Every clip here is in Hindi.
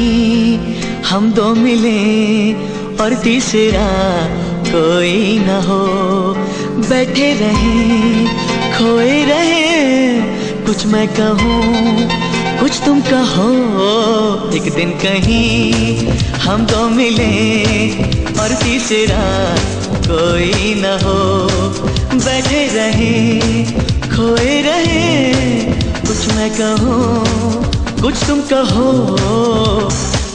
कहीं हम दो मिले और तीसरा कोई न हो। बैठे रहे खोए रहे, कुछ मैं कहूँ कुछ तुम कहो। एक दिन कहीं हम दो मिले और तीसरा कोई न हो। बैठे रहे खोए रहे, कुछ मैं कहूँ कुछ तुम कहो।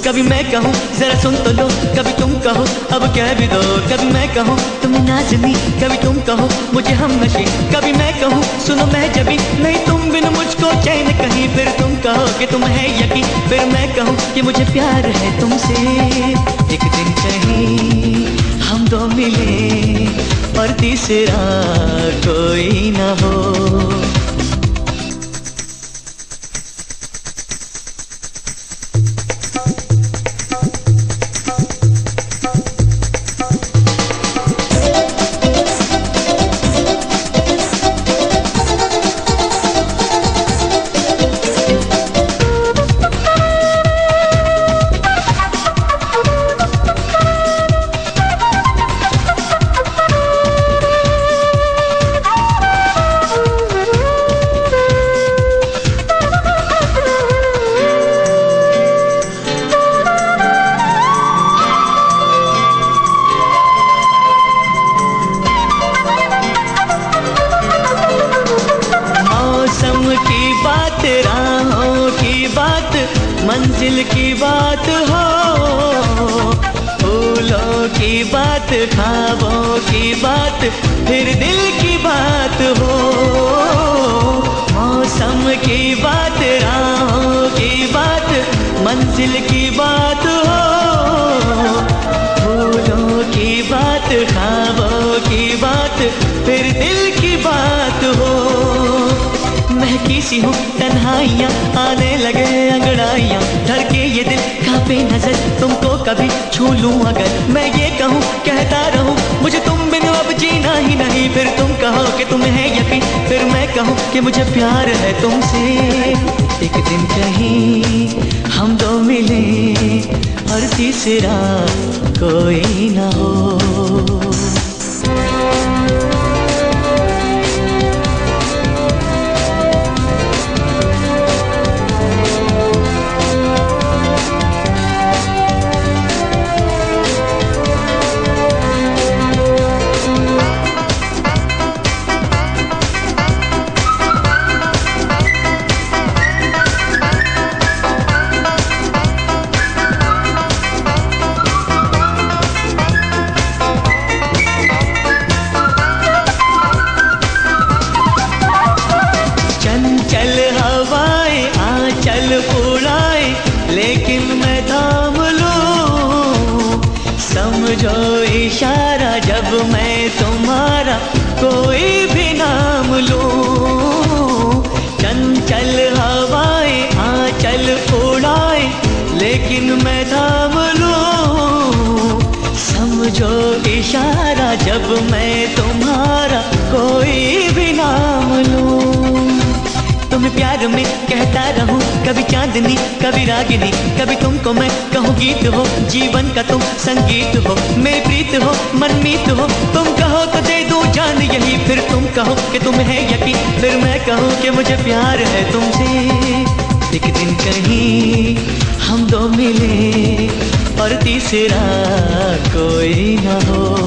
कभी मैं कहूँ जरा सुन तो लो, कभी तुम कहो अब कह भी दो। कभी मैं कहूँ तुम नाज़नी, कभी तुम कहो मुझे हम नशी। कभी मैं कहूँ सुनो मैं जबी, नहीं तुम बिन मुझको चैन कहीं। फिर तुम कहो कि तुम है यकीन, फिर मैं कहूँ कि मुझे प्यार है तुमसे। एक दिन कहीं हम दो मिले और तीसरा कोई न हो। राहों की बात, मंजिल की बात हो, फूलों की बात, ख्वाबों की बात, फिर दिल की बात हो। मौसम की बात, राहों की बात, मंजिल की बात हो, फूलों की बात, ख्वाबों की बात, फिर दिल की बात हो। महकी सी हूँ तन्हाइयाँ, आने लगे अंगड़ाइयाँ, धड़के ये दिल कांपे नजर, तुमको कभी छू लूँ अगर। मैं ये कहूँ कहता रहूँ मुझे तुम बिन अब जीना ही नहीं। फिर तुम कहो कि तुम्हें है यकीन, फिर मैं कहूँ कि मुझे प्यार है तुमसे। एक दिन कहीं हम दो मिले और तीसरा कोई ना हो। चल हवाएं आंचल उड़ाए, लेकिन मैं थाम लूं। समझो इशारा जब मैं तुम्हारा कोई भी नाम लूं। चंचल हवाएं आंचल उड़ाए, लेकिन मैं थाम लूं। समझो इशारा जब मैं तुम्हारा कोई भी नाम लूं। तुम्हें प्यार में कहता रहूं कभी चांदनी कभी रागिनी, कभी तुमको मैं कहूँ गीत हो, जीवन का तुम संगीत हो, मेरी प्रीत हो मनमीत हो। तुम कहो तो दे दूं जान यही, फिर तुम कहो कि तुम्हें है यकीन, फिर मैं कहूँ कि मुझे प्यार है तुमसे। एक दिन कहीं हम दो मिले और तीसरा कोई ना हो।